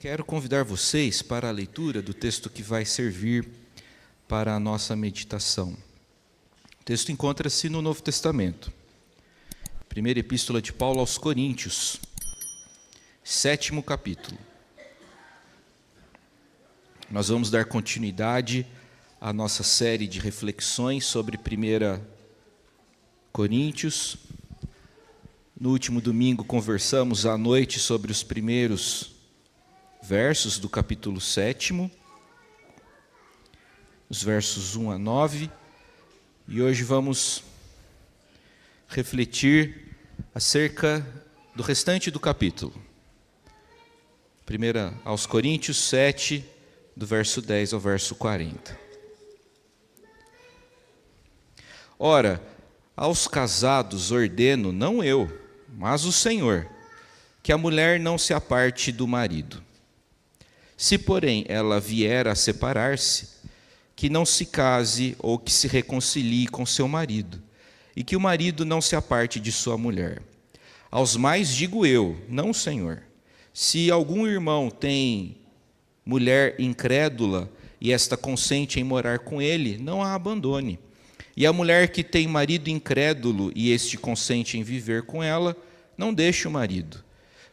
Quero convidar vocês para a leitura do texto que vai servir para a nossa meditação. O texto encontra-se no Novo Testamento. Primeira Epístola de Paulo aos Coríntios, 7º capítulo. Nós vamos dar continuidade à nossa série de reflexões sobre 1 Coríntios. No último domingo conversamos à noite sobre os primeiros versos do capítulo 7, os versos 1 a 9, e hoje vamos refletir acerca do restante do capítulo. 1 aos Coríntios 7, do verso 10 ao verso 40. Ora, aos casados ordeno, não eu, mas o Senhor, que a mulher não se aparte do marido. Se, porém, ela vier a separar-se, que não se case ou que se reconcilie com seu marido, e que o marido não se aparte de sua mulher. Aos mais digo eu, não o Senhor. Se algum irmão tem mulher incrédula e esta consente em morar com ele, não a abandone. E a mulher que tem marido incrédulo e este consente em viver com ela, não deixe o marido.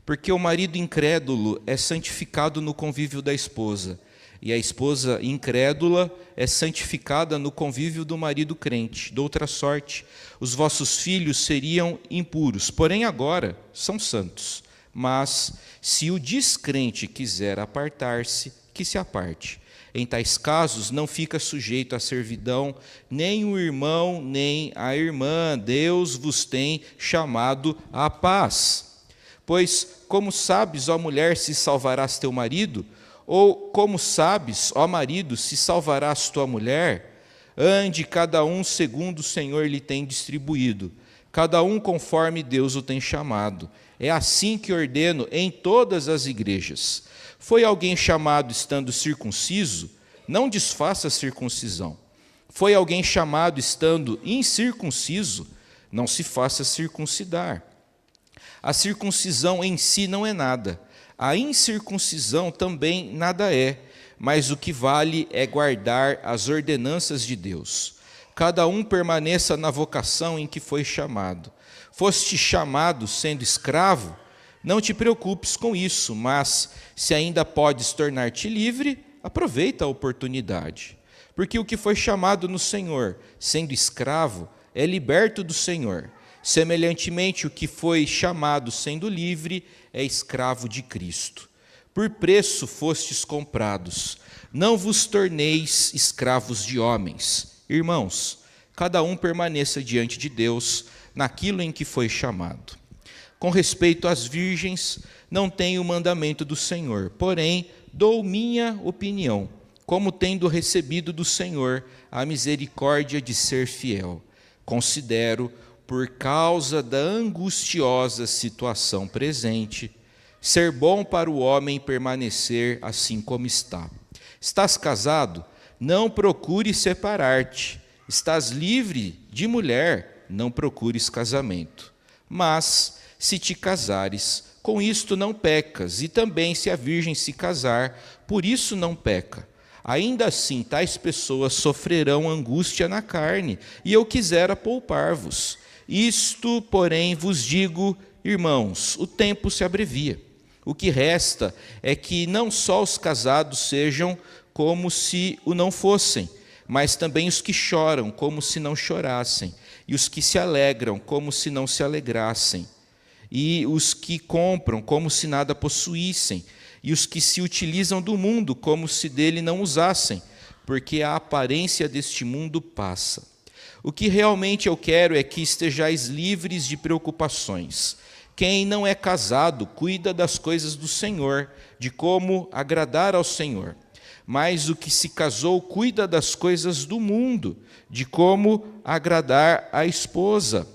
Porque o marido incrédulo é santificado no convívio da esposa, e a esposa incrédula é santificada no convívio do marido crente. De outra sorte, os vossos filhos seriam impuros, porém agora são santos. Mas, se o descrente quiser apartar-se, que se aparte. Em tais casos, não fica sujeito à servidão nem o irmão, nem a irmã. Deus vos tem chamado à paz. Pois, como sabes, ó mulher, se salvarás teu marido? Ou, como sabes, ó marido, se salvarás tua mulher? Ande cada um segundo o Senhor lhe tem distribuído, cada um conforme Deus o tem chamado. É assim que ordeno em todas as igrejas. Foi alguém chamado estando circunciso? Não desfaça a circuncisão. Foi alguém chamado estando incircunciso? Não se faça circuncidar. A circuncisão em si não é nada, a incircuncisão também nada é, mas o que vale é guardar as ordenanças de Deus. Cada um permaneça na vocação em que foi chamado. Foste chamado sendo escravo? Não te preocupes com isso, mas se ainda podes tornar-te livre, aproveita a oportunidade. Porque o que foi chamado no Senhor, sendo escravo, é liberto do Senhor. Semelhantemente, o que foi chamado sendo livre é escravo de Cristo. Por preço fostes comprados, não vos torneis escravos de homens. Irmãos, cada um permaneça diante de Deus naquilo em que foi chamado. Com respeito às virgens, não tenho o mandamento do Senhor, porém dou minha opinião, como tendo recebido do Senhor a misericórdia de ser fiel. Considero, por causa da angustiosa situação presente, ser bom para o homem permanecer assim como está. Estás casado? Não procures separar-te. Estás livre de mulher? Não procures casamento. Mas, se te casares, com isto não pecas, e também se a virgem se casar, por isso não peca. Ainda assim, tais pessoas sofrerão angústia na carne, e eu quisera poupar-vos. Isto, porém, vos digo, irmãos, o tempo se abrevia. O que resta é que não só os casados sejam como se o não fossem, mas também os que choram como se não chorassem, e os que se alegram como se não se alegrassem, e os que compram como se nada possuíssem, e os que se utilizam do mundo como se dele não usassem, porque a aparência deste mundo passa. O que realmente eu quero é que estejais livres de preocupações. Quem não é casado cuida das coisas do Senhor, de como agradar ao Senhor. Mas o que se casou cuida das coisas do mundo, de como agradar à esposa.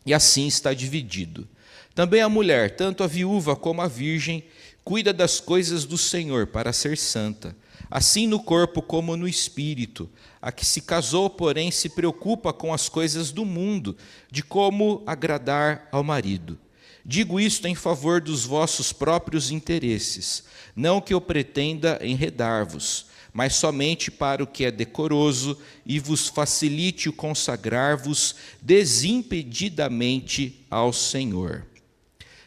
E assim está dividido. Também a mulher, tanto a viúva como a virgem, cuida das coisas do Senhor para ser santa. Assim no corpo como no espírito. A que se casou, porém, se preocupa com as coisas do mundo, de como agradar ao marido. Digo isto em favor dos vossos próprios interesses, não que eu pretenda enredar-vos, mas somente para o que é decoroso e vos facilite o consagrar-vos desimpedidamente ao Senhor.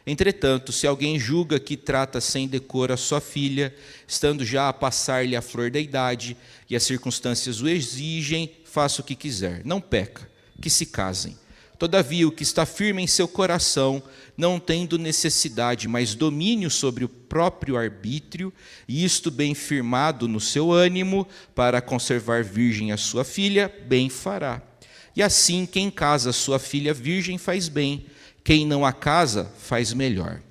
Entretanto, se alguém julga que trata sem decoro a sua filha, estando já a passar-lhe a flor da idade, e as circunstâncias o exigem, faça o que quiser. Não peca, que se casem. Todavia, o que está firme em seu coração, não tendo necessidade, mas domínio sobre o próprio arbítrio, e isto bem firmado no seu ânimo, para conservar virgem a sua filha, bem fará. E assim, quem casa sua filha virgem faz bem, quem não a casa faz melhor.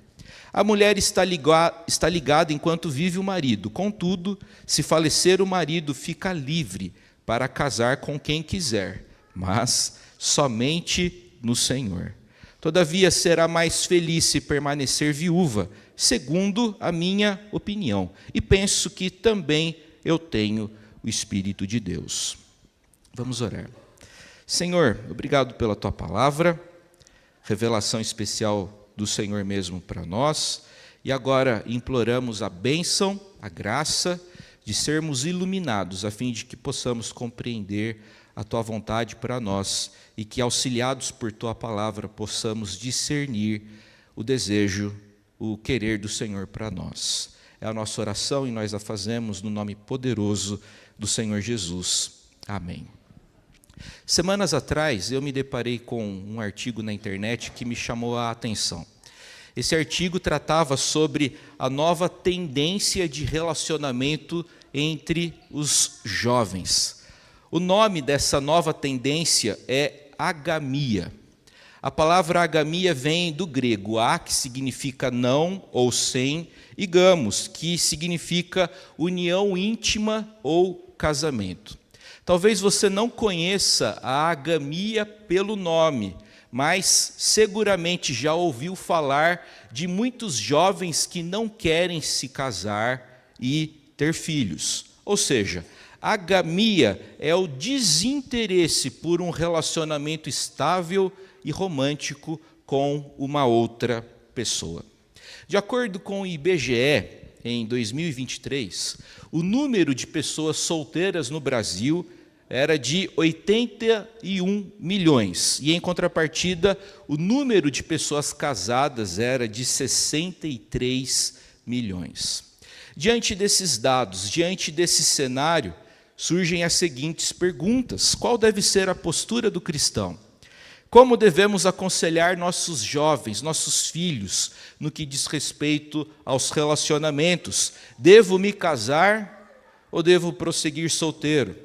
A mulher está ligada enquanto vive o marido, contudo, se falecer o marido, fica livre para casar com quem quiser, mas somente no Senhor. Todavia, será mais feliz se permanecer viúva, segundo a minha opinião. E penso que também eu tenho o Espírito de Deus. Vamos orar. Senhor, obrigado pela Tua palavra, revelação especial do Senhor mesmo para nós. E agora imploramos a bênção, a graça de sermos iluminados, a fim de que possamos compreender a Tua vontade para nós e que, auxiliados por Tua palavra, possamos discernir o desejo, o querer do Senhor para nós. É a nossa oração e nós a fazemos no nome poderoso do Senhor Jesus. Amém. Semanas atrás, eu me deparei com um artigo na internet que me chamou a atenção. Esse artigo tratava sobre a nova tendência de relacionamento entre os jovens. O nome dessa nova tendência é agamia. A palavra agamia vem do grego a, que significa não ou sem, e gamos, que significa união íntima ou casamento. Talvez você não conheça a agamia pelo nome, mas seguramente já ouviu falar de muitos jovens que não querem se casar e ter filhos. Ou seja, agamia é o desinteresse por um relacionamento estável e romântico com uma outra pessoa. De acordo com o IBGE, em 2023, o número de pessoas solteiras no Brasil era de 81 milhões. E, em contrapartida, o número de pessoas casadas era de 63 milhões. Diante desses dados, diante desse cenário, surgem as seguintes perguntas: qual deve ser a postura do cristão? Como devemos aconselhar nossos jovens, nossos filhos, no que diz respeito aos relacionamentos? Devo me casar ou devo prosseguir solteiro?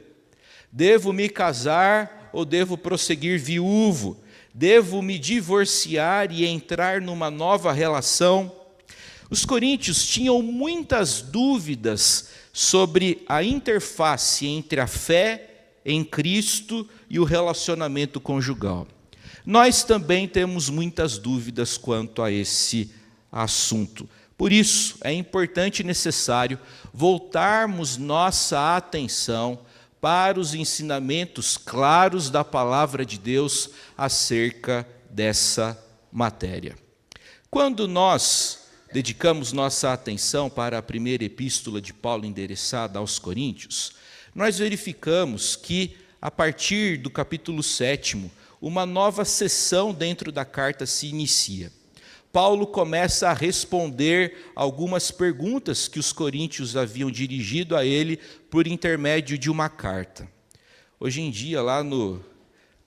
Devo me casar ou devo prosseguir viúvo? Devo me divorciar e entrar numa nova relação? Os coríntios tinham muitas dúvidas sobre a interface entre a fé em Cristo e o relacionamento conjugal. Nós também temos muitas dúvidas quanto a esse assunto. Por isso, é importante e necessário voltarmos nossa atenção para os ensinamentos claros da palavra de Deus acerca dessa matéria. Quando nós dedicamos nossa atenção para a primeira epístola de Paulo endereçada aos Coríntios, nós verificamos que, a partir do capítulo 7, uma nova sessão dentro da carta se inicia. Paulo começa a responder algumas perguntas que os coríntios haviam dirigido a ele por intermédio de uma carta. Hoje em dia,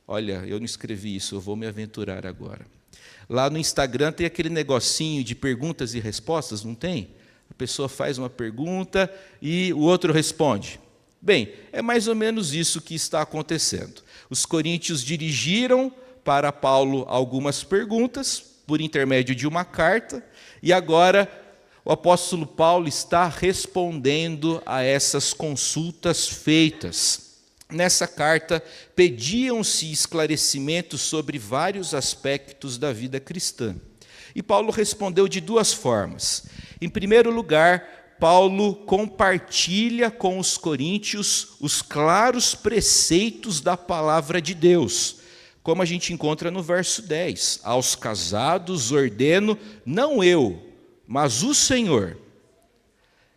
olha, eu não escrevi isso, eu vou me aventurar agora. Lá no Instagram tem aquele negocinho de perguntas e respostas, não tem? A pessoa faz uma pergunta e o outro responde. Bem, é mais ou menos isso que está acontecendo. Os coríntios dirigiram para Paulo algumas perguntas por intermédio de uma carta, e agora o apóstolo Paulo está respondendo a essas consultas feitas. Nessa carta, pediam-se esclarecimentos sobre vários aspectos da vida cristã. E Paulo respondeu de duas formas. Em primeiro lugar, Paulo compartilha com os coríntios os claros preceitos da palavra de Deus, como a gente encontra no verso 10. Aos casados ordeno, não eu, mas o Senhor.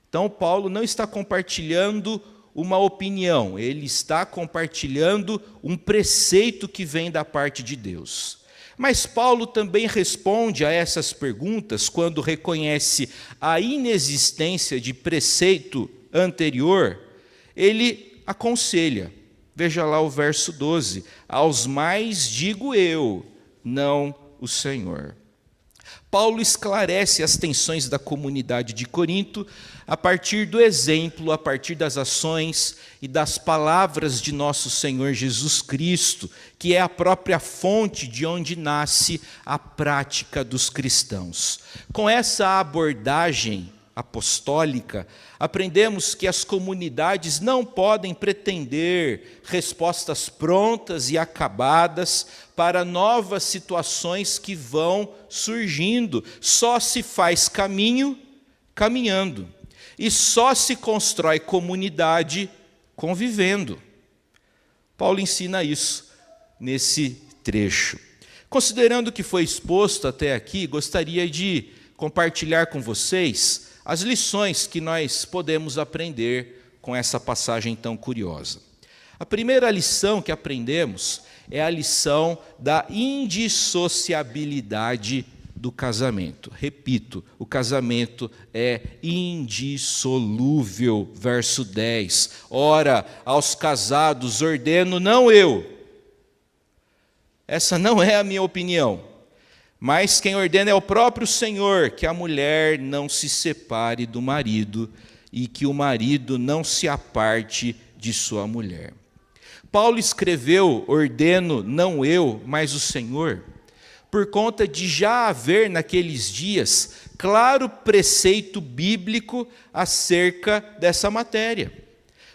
Então, Paulo não está compartilhando uma opinião, ele está compartilhando um preceito que vem da parte de Deus. Mas Paulo também responde a essas perguntas quando reconhece a inexistência de preceito anterior, ele aconselha. Veja lá o verso 12. Aos mais digo eu, não o Senhor. Paulo esclarece as tensões da comunidade de Corinto a partir do exemplo, a partir das ações e das palavras de nosso Senhor Jesus Cristo, que é a própria fonte de onde nasce a prática dos cristãos. Com essa abordagem apostólica, aprendemos que as comunidades não podem pretender respostas prontas e acabadas para novas situações que vão surgindo. Só se faz caminho caminhando. E só se constrói comunidade convivendo. Paulo ensina isso nesse trecho. Considerando o que foi exposto até aqui, gostaria de compartilhar com vocês as lições que nós podemos aprender com essa passagem tão curiosa. A primeira lição que aprendemos é a lição da indissociabilidade do casamento. Repito, o casamento é indissolúvel. Verso 10. Ora, aos casados ordeno, não eu. Essa não é a minha opinião. Mas quem ordena é o próprio Senhor, que a mulher não se separe do marido e que o marido não se aparte de sua mulher. Paulo escreveu, ordeno, não eu, mas o Senhor, por conta de já haver naqueles dias claro preceito bíblico acerca dessa matéria.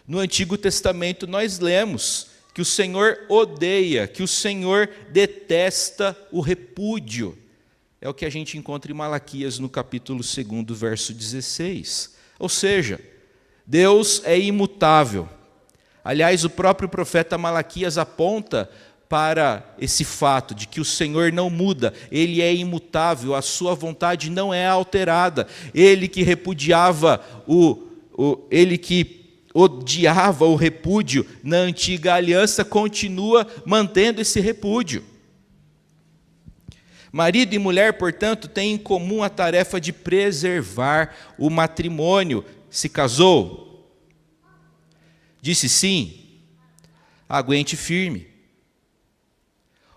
No Antigo Testamento nós lemos que o Senhor odeia, que o Senhor detesta o repúdio. É o que a gente encontra em Malaquias no capítulo 2, verso 16. Ou seja, Deus é imutável. Aliás, o próprio profeta Malaquias aponta para esse fato de que o Senhor não muda, Ele é imutável, a sua vontade não é alterada. Ele que repudiava Ele que odiava o repúdio na antiga aliança, continua mantendo esse repúdio. Marido e mulher, portanto, têm em comum a tarefa de preservar o matrimônio. Se casou? Disse sim? Aguente firme.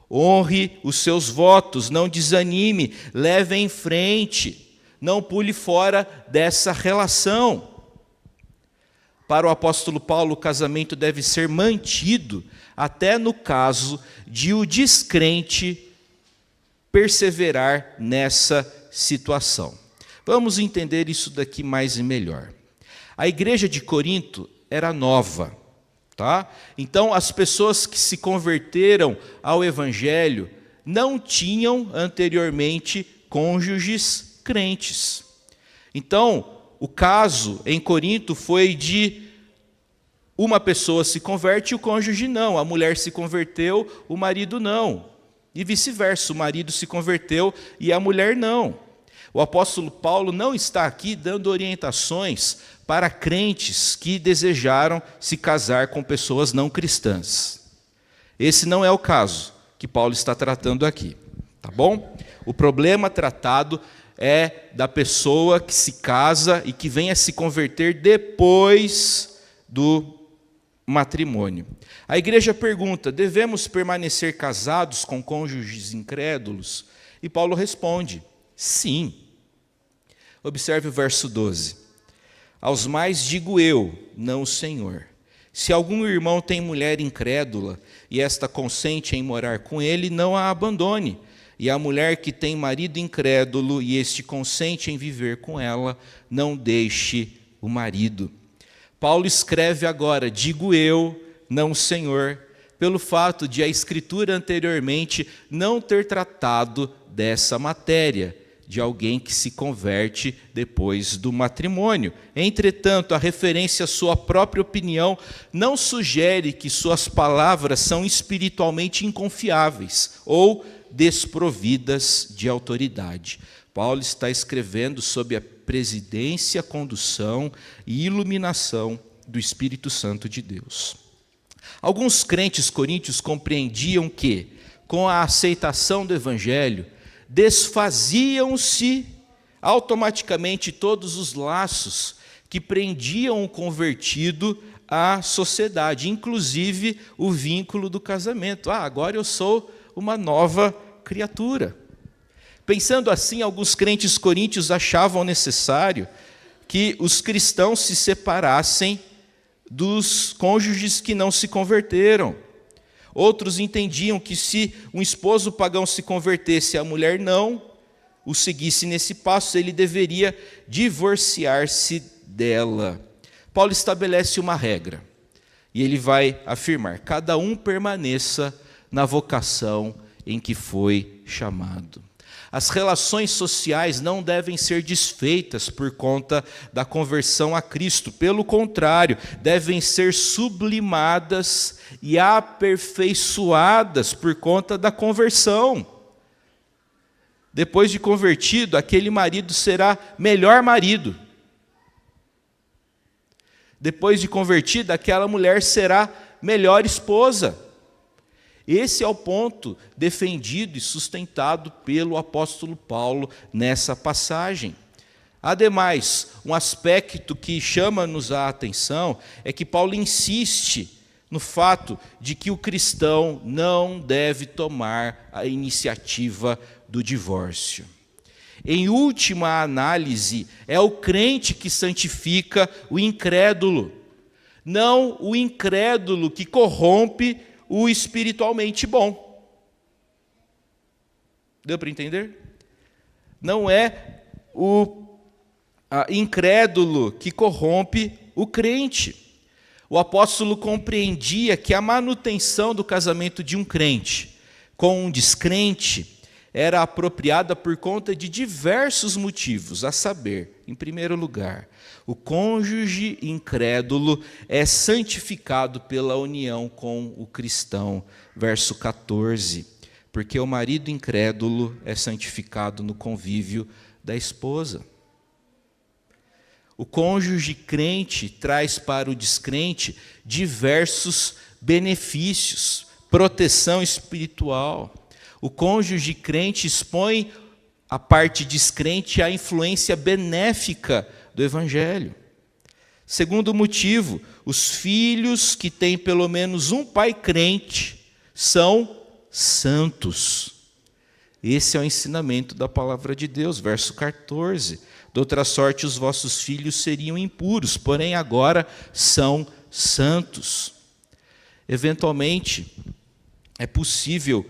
Honre os seus votos, não desanime, leve em frente, não pule fora dessa relação. Para o apóstolo Paulo, o casamento deve ser mantido até no caso de o descrente perseverar nessa situação. Vamos entender isso daqui mais e melhor. A igreja de Corinto era nova, tá? Então, as pessoas que se converteram ao evangelho não tinham anteriormente cônjuges crentes. Então, o caso em Corinto foi de uma pessoa se converte e o cônjuge não. A mulher se converteu, o marido não. E vice-versa, o marido se converteu e a mulher não. O apóstolo Paulo não está aqui dando orientações para crentes que desejaram se casar com pessoas não cristãs. Esse não é o caso que Paulo está tratando aqui, tá bom? O problema tratado é da pessoa que se casa e que vem a se converter depois do matrimônio. A igreja pergunta: devemos permanecer casados com cônjuges incrédulos? E Paulo responde: sim. Observe o verso 12. Aos mais digo eu, não o Senhor. Se algum irmão tem mulher incrédula e esta consente em morar com ele, não a abandone. E a mulher que tem marido incrédulo e este consente em viver com ela, não deixe o marido. Paulo escreve agora, digo eu, não o Senhor, pelo fato de a Escritura anteriormente não ter tratado dessa matéria, de alguém que se converte depois do matrimônio. Entretanto, a referência à sua própria opinião não sugere que suas palavras são espiritualmente inconfiáveis ou desprovidas de autoridade. Paulo está escrevendo sob a presidência, condução e iluminação do Espírito Santo de Deus. Alguns crentes coríntios compreendiam que, com a aceitação do Evangelho, desfaziam-se automaticamente todos os laços que prendiam o convertido à sociedade, inclusive o vínculo do casamento. Agora eu sou uma nova criatura. Pensando assim, alguns crentes coríntios achavam necessário que os cristãos se separassem dos cônjuges que não se converteram. Outros entendiam que se um esposo pagão se convertesse e a mulher não o seguisse nesse passo, ele deveria divorciar-se dela. Paulo estabelece uma regra, e ele vai afirmar: cada um permaneça na vocação em que foi chamado. As relações sociais não devem ser desfeitas por conta da conversão a Cristo. Pelo contrário, devem ser sublimadas e aperfeiçoadas por conta da conversão. Depois de convertido, aquele marido será melhor marido. Depois de convertida, aquela mulher será melhor esposa. Esse é o ponto defendido e sustentado pelo apóstolo Paulo nessa passagem. Ademais, um aspecto que chama-nos a atenção é que Paulo insiste no fato de que o cristão não deve tomar a iniciativa do divórcio. Em última análise, é o crente que santifica o incrédulo, não o incrédulo que corrompe o espiritualmente bom. Deu para entender? Não é o incrédulo que corrompe o crente. O apóstolo compreendia que a manutenção do casamento de um crente com um descrente era apropriada por conta de diversos motivos, a saber, em primeiro lugar, o cônjuge incrédulo é santificado pela união com o cristão, verso 14, porque o marido incrédulo é santificado no convívio da esposa. O cônjuge crente traz para o descrente diversos benefícios, proteção espiritual. O cônjuge crente expõe a parte descrente à influência benéfica do Evangelho. Segundo motivo, os filhos que têm pelo menos um pai crente são santos. Esse é o ensinamento da palavra de Deus, verso 14. De outra sorte, os vossos filhos seriam impuros, porém agora são santos. Eventualmente, é possível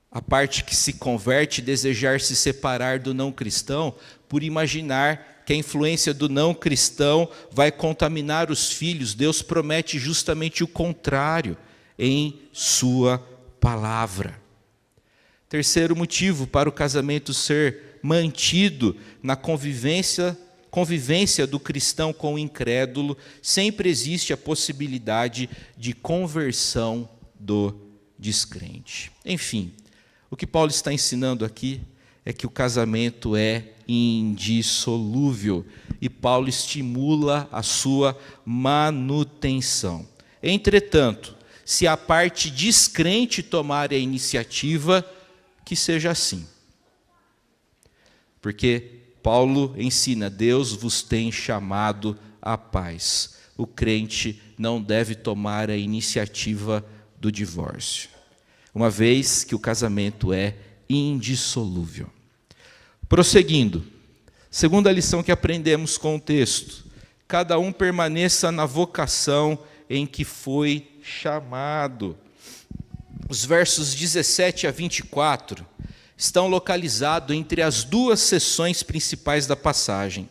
a parte que se converte desejar se separar do não cristão por imaginar que a influência do não cristão vai contaminar os filhos. Deus promete justamente o contrário em sua palavra. Terceiro motivo para o casamento ser mantido na convivência do cristão com o incrédulo, sempre existe a possibilidade de conversão do descrente. Enfim, o que Paulo está ensinando aqui é que o casamento é indissolúvel e Paulo estimula a sua manutenção. Entretanto, se a parte descrente tomar a iniciativa, que seja assim. Porque Paulo ensina: Deus vos tem chamado à paz. O crente não deve tomar a iniciativa do divórcio, uma vez que o casamento é indissolúvel. Prosseguindo, segunda lição que aprendemos com o texto: cada um permaneça na vocação em que foi chamado. Os versos 17 a 24 estão localizados entre as duas seções principais da passagem.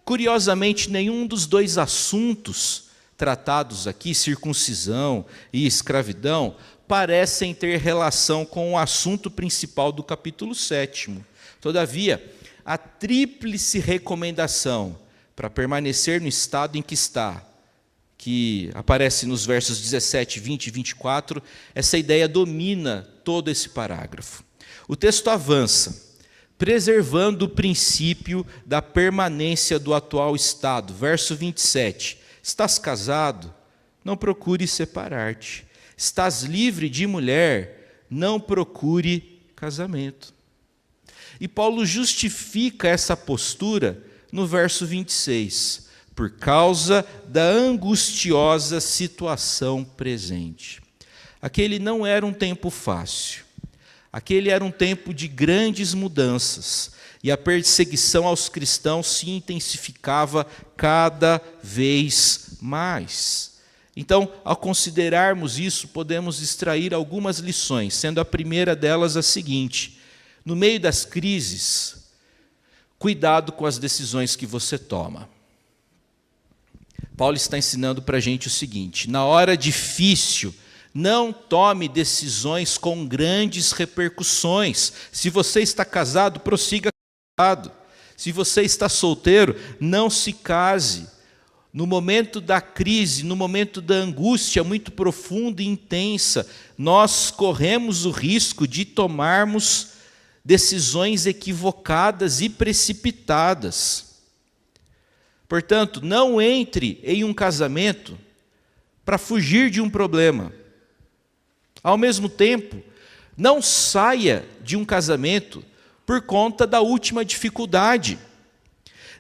Curiosamente, nenhum dos dois assuntos tratados aqui, circuncisão e escravidão, parecem ter relação com o assunto principal do capítulo 7. Todavia, a tríplice recomendação para permanecer no estado em que está, que aparece nos versos 17, 20 e 24, essa ideia domina todo esse parágrafo. O texto avança, preservando o princípio da permanência do atual estado. Verso 27, estás casado? Não procure separar-te. Estás livre de mulher? Não procure casamento. E Paulo justifica essa postura no verso 26, por causa da angustiosa situação presente. Aquele não era um tempo fácil. Aquele era um tempo de grandes mudanças, e a perseguição aos cristãos se intensificava cada vez mais. Então, ao considerarmos isso, podemos extrair algumas lições, sendo a primeira delas a seguinte: no meio das crises, cuidado com as decisões que você toma. Paulo está ensinando para a gente o seguinte: na hora difícil, não tome decisões com grandes repercussões. Se você está casado, prossiga casado. Se você está solteiro, não se case. No momento da crise, no momento da angústia muito profunda e intensa, nós corremos o risco de tomarmos decisões equivocadas e precipitadas. Portanto, não entre em um casamento para fugir de um problema. Ao mesmo tempo, não saia de um casamento por conta da última dificuldade.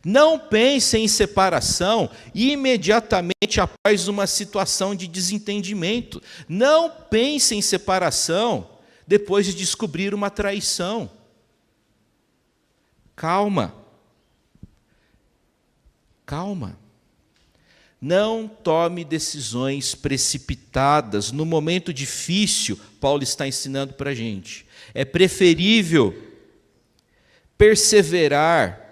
Não pense em separação imediatamente após uma situação de desentendimento. Não pense em separação depois de descobrir uma traição. Calma. Calma. Não tome decisões precipitadas. No momento difícil, Paulo está ensinando para a gente. É preferível perseverar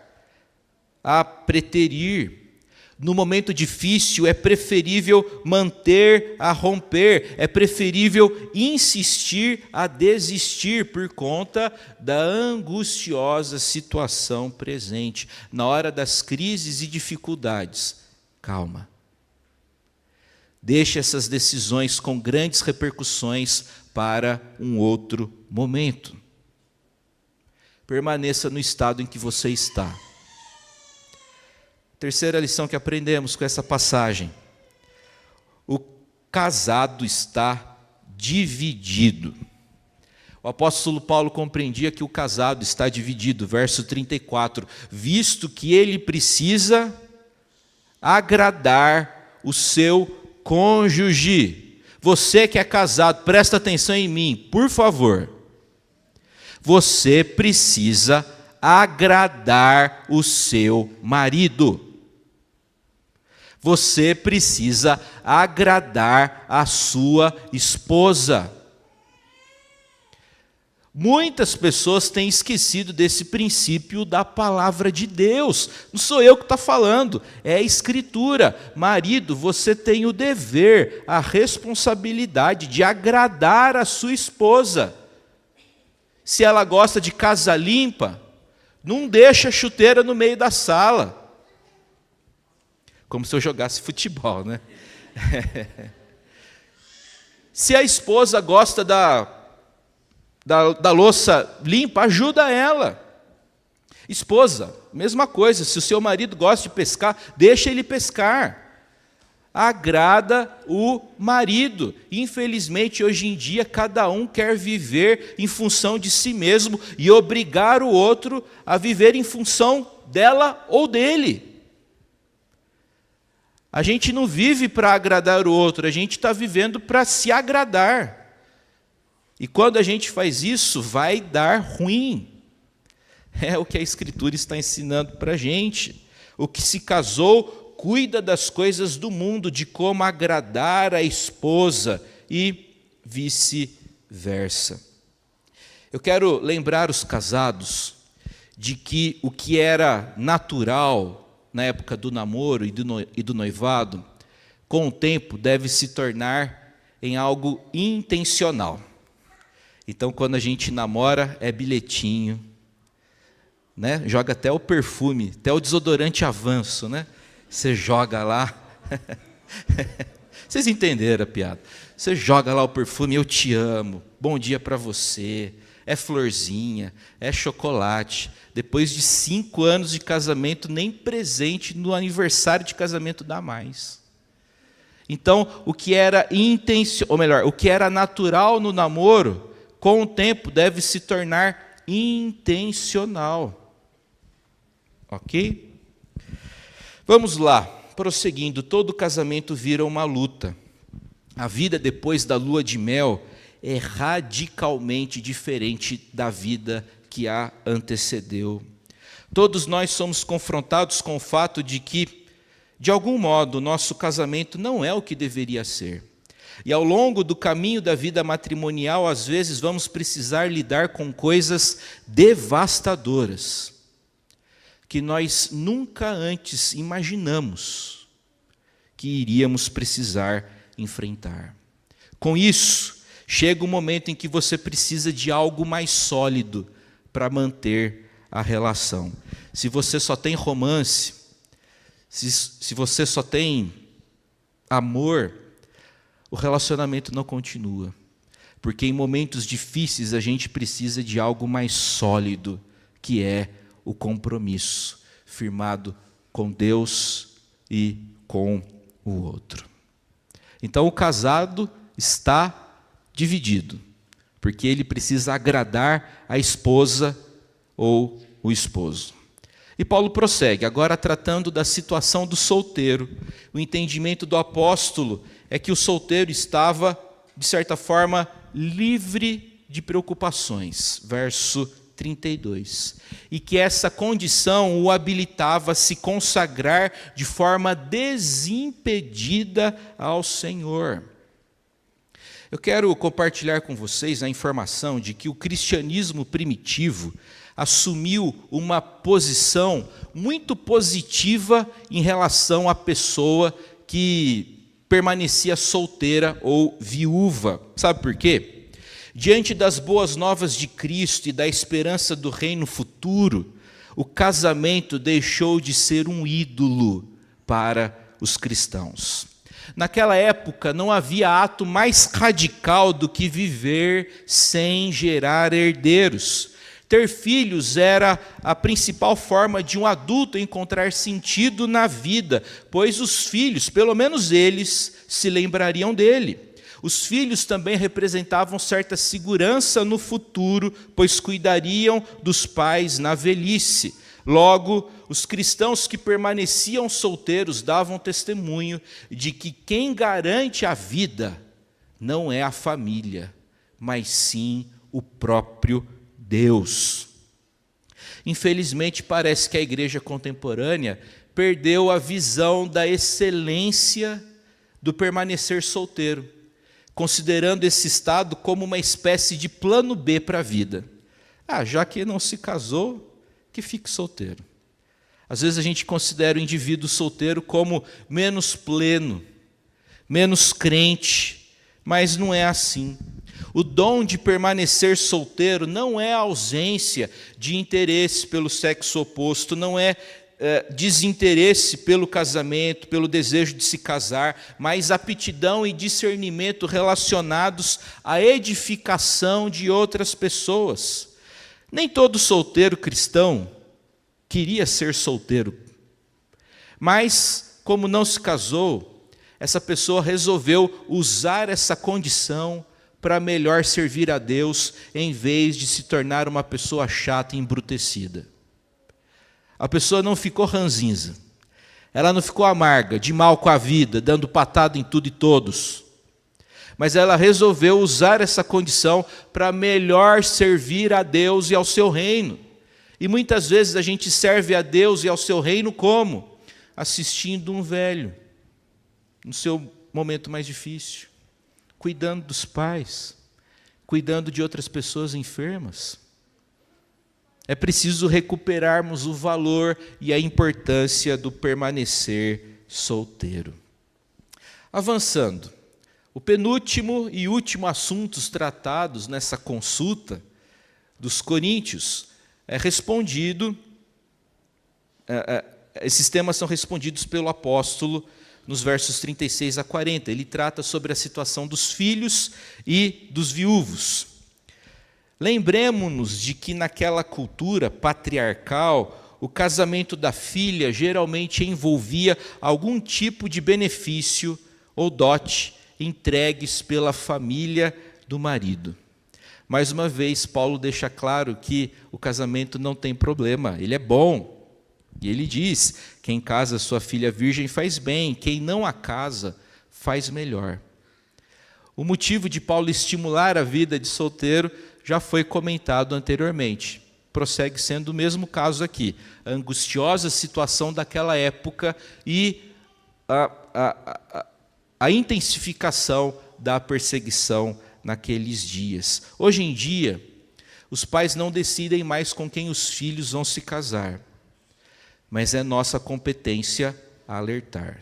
a preterir. No momento difícil, é preferível manter a romper. É preferível insistir a desistir por conta da angustiosa situação presente. Na hora das crises e dificuldades, calma. Deixe essas decisões com grandes repercussões para um outro momento. Permaneça no estado em que você está. Terceira lição que aprendemos com essa passagem: o casado está dividido. O apóstolo Paulo compreendia que o casado está dividido, verso 34, visto que ele precisa agradar o seu cônjuge. Você que é casado, presta atenção em mim, por favor. Você precisa agradar o seu marido. Você precisa agradar a sua esposa. Muitas pessoas têm esquecido desse princípio da palavra de Deus. Não sou eu que estou falando, é a Escritura. Marido, você tem o dever, a responsabilidade de agradar a sua esposa. Se ela gosta de casa limpa, não deixa a chuteira no meio da sala. Como se eu jogasse futebol, né? Se a esposa gosta da louça limpa, ajuda ela. Esposa, mesma coisa. Se o seu marido gosta de pescar, deixa ele pescar. Agrada o marido. Infelizmente, hoje em dia, cada um quer viver em função de si mesmo e obrigar o outro a viver em função dela ou dele. A gente não vive para agradar o outro, a gente está vivendo para se agradar. E quando a gente faz isso, vai dar ruim. É o que a Escritura está ensinando para a gente. O que se casou, cuida das coisas do mundo, de como agradar a esposa e vice-versa. Eu quero lembrar os casados de que o que era natural na época do namoro e do noivado, com o tempo deve se tornar em algo intencional. Então, quando a gente namora, é bilhetinho, né? Joga até o perfume, até o desodorante Avanço, né? Você joga lá. Vocês entenderam a piada? Você joga lá o perfume, eu te amo, bom dia para você, é florzinha, é chocolate. Depois de 5 anos de casamento, nem presente no aniversário de casamento dá mais. Então, o que era o que era natural no namoro, com o tempo deve se tornar intencional. Ok? Vamos lá, prosseguindo. Todo casamento vira uma luta. A vida depois da lua de mel é radicalmente diferente da vida que a antecedeu. Todos nós somos confrontados com o fato de que, de algum modo, nosso casamento não é o que deveria ser. E ao longo do caminho da vida matrimonial, às vezes vamos precisar lidar com coisas devastadoras, que nós nunca antes imaginamos que iríamos precisar enfrentar. Com isso, chega um momento em que você precisa de algo mais sólido para manter a relação. Se você só tem romance, se você só tem amor, o relacionamento não continua. Porque em momentos difíceis a gente precisa de algo mais sólido, que é o compromisso firmado com Deus e com o outro. Então o casado está dividido, porque ele precisa agradar a esposa ou o esposo. E Paulo prossegue, agora tratando da situação do solteiro. O entendimento do apóstolo é que o solteiro estava, de certa forma, livre de preocupações. Verso 32. E que essa condição o habilitava a se consagrar de forma desimpedida ao Senhor. Eu quero compartilhar com vocês a informação de que o cristianismo primitivo assumiu uma posição muito positiva em relação à pessoa que permanecia solteira ou viúva. Sabe por quê? Diante das boas novas de Cristo e da esperança do reino futuro, o casamento deixou de ser um ídolo para os cristãos. Naquela época não havia ato mais radical do que viver sem gerar herdeiros. Ter filhos era a principal forma de um adulto encontrar sentido na vida, pois os filhos, pelo menos eles, se lembrariam dele. Os filhos também representavam certa segurança no futuro, pois cuidariam dos pais na velhice. Logo, os cristãos que permaneciam solteiros davam testemunho de que quem garante a vida não é a família, mas sim o próprio Deus. Infelizmente, parece que a igreja contemporânea perdeu a visão da excelência do permanecer solteiro, considerando esse estado como uma espécie de plano B para a vida. Já que não se casou, que fique solteiro. Às vezes a gente considera o indivíduo solteiro como menos pleno, menos crente, mas não é assim. O dom de permanecer solteiro não é a ausência de interesse pelo sexo oposto, não é desinteresse pelo casamento, pelo desejo de se casar, mas aptidão e discernimento relacionados à edificação de outras pessoas. Nem todo solteiro cristão queria ser solteiro, mas como não se casou, essa pessoa resolveu usar essa condição para melhor servir a Deus, em vez de se tornar uma pessoa chata e embrutecida. A pessoa não ficou ranzinza, ela não ficou amarga, de mal com a vida, dando patada em tudo e todos, mas ela resolveu usar essa condição para melhor servir a Deus e ao seu reino. E muitas vezes a gente serve a Deus e ao seu reino como? Assistindo um velho, no seu momento mais difícil, cuidando dos pais, cuidando de outras pessoas enfermas. É preciso recuperarmos o valor e a importância do permanecer solteiro. Avançando, o penúltimo e último assuntos tratados nessa consulta dos coríntios é respondido, esses temas são respondidos pelo apóstolo nos versos 36 a 40. Ele trata sobre a situação dos filhos e dos viúvos. Lembremos-nos de que naquela cultura patriarcal, o casamento da filha geralmente envolvia algum tipo de benefício ou dote entregues pela família do marido. Mais uma vez, Paulo deixa claro que o casamento não tem problema, ele é bom. E ele diz: quem casa sua filha virgem faz bem, quem não a casa faz melhor. O motivo de Paulo estimular a vida de solteiro já foi comentado anteriormente. Prossegue sendo o mesmo caso aqui. A angustiosa situação daquela época e a intensificação da perseguição naqueles dias. Hoje em dia, os pais não decidem mais com quem os filhos vão se casar, mas é nossa competência alertar,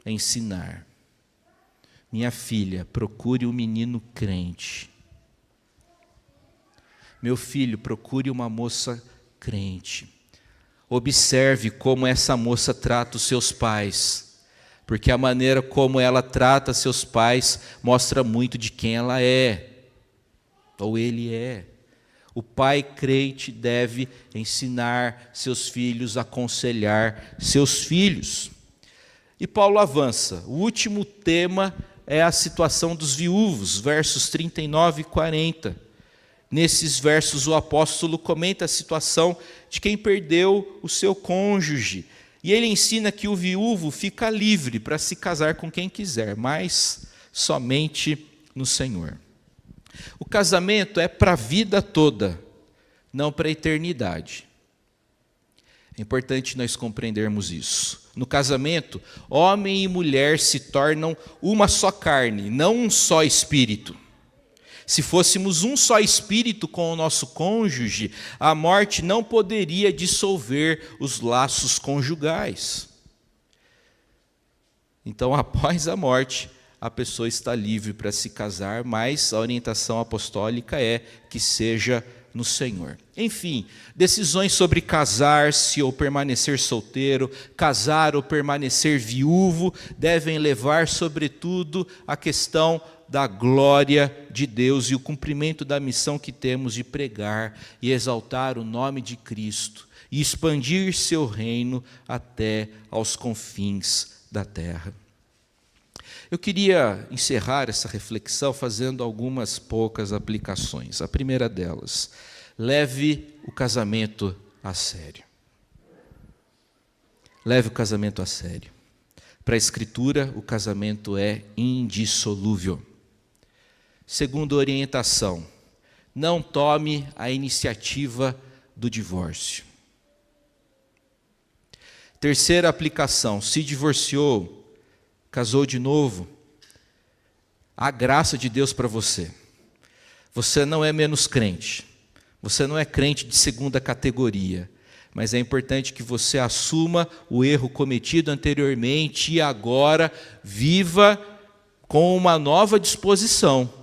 ensinar. Minha filha, procure um menino crente. Meu filho, procure uma moça crente. Observe como essa moça trata os seus pais, porque a maneira como ela trata seus pais mostra muito de quem ela é, ou ele é. O pai crente deve ensinar seus filhos, aconselhar seus filhos. E Paulo avança. O último tema é a situação dos viúvos, versos 39 e 40. Nesses versos o apóstolo comenta a situação de quem perdeu o seu cônjuge. E ele ensina que o viúvo fica livre para se casar com quem quiser, mas somente no Senhor. O casamento é para a vida toda, não para a eternidade. É importante nós compreendermos isso. No casamento, homem e mulher se tornam uma só carne, não um só espírito. Se fôssemos um só espírito com o nosso cônjuge, a morte não poderia dissolver os laços conjugais. Então, após a morte, a pessoa está livre para se casar, mas a orientação apostólica é que seja no Senhor. Enfim, decisões sobre casar-se ou permanecer solteiro, casar ou permanecer viúvo, devem levar, sobretudo, a questão da glória de Deus e o cumprimento da missão que temos de pregar e exaltar o nome de Cristo e expandir seu reino até aos confins da terra. Eu queria encerrar essa reflexão fazendo algumas poucas aplicações. A primeira delas, leve o casamento a sério. Leve o casamento a sério. Para a Escritura, o casamento é indissolúvel. Segunda orientação, não tome a iniciativa do divórcio. Terceira aplicação, se divorciou, casou de novo, há graça de Deus para você. Você não é menos crente, você não é crente de segunda categoria, mas é importante que você assuma o erro cometido anteriormente e agora viva com uma nova disposição,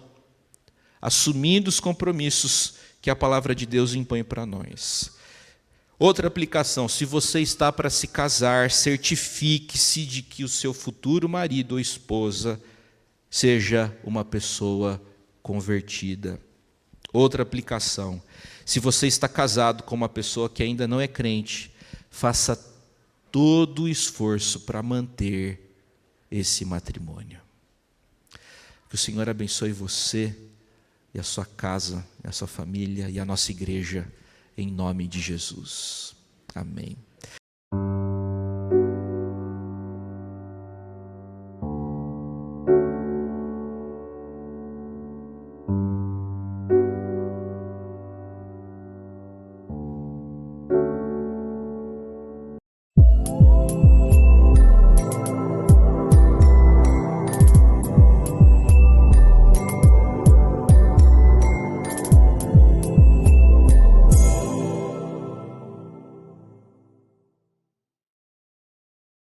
assumindo os compromissos que a palavra de Deus impõe para nós. Outra aplicação, se você está para se casar, certifique-se de que o seu futuro marido ou esposa seja uma pessoa convertida. Outra aplicação, se você está casado com uma pessoa que ainda não é crente, faça todo o esforço para manter esse matrimônio. Que o Senhor abençoe você e a sua casa, a sua família e a nossa igreja, em nome de Jesus. Amém.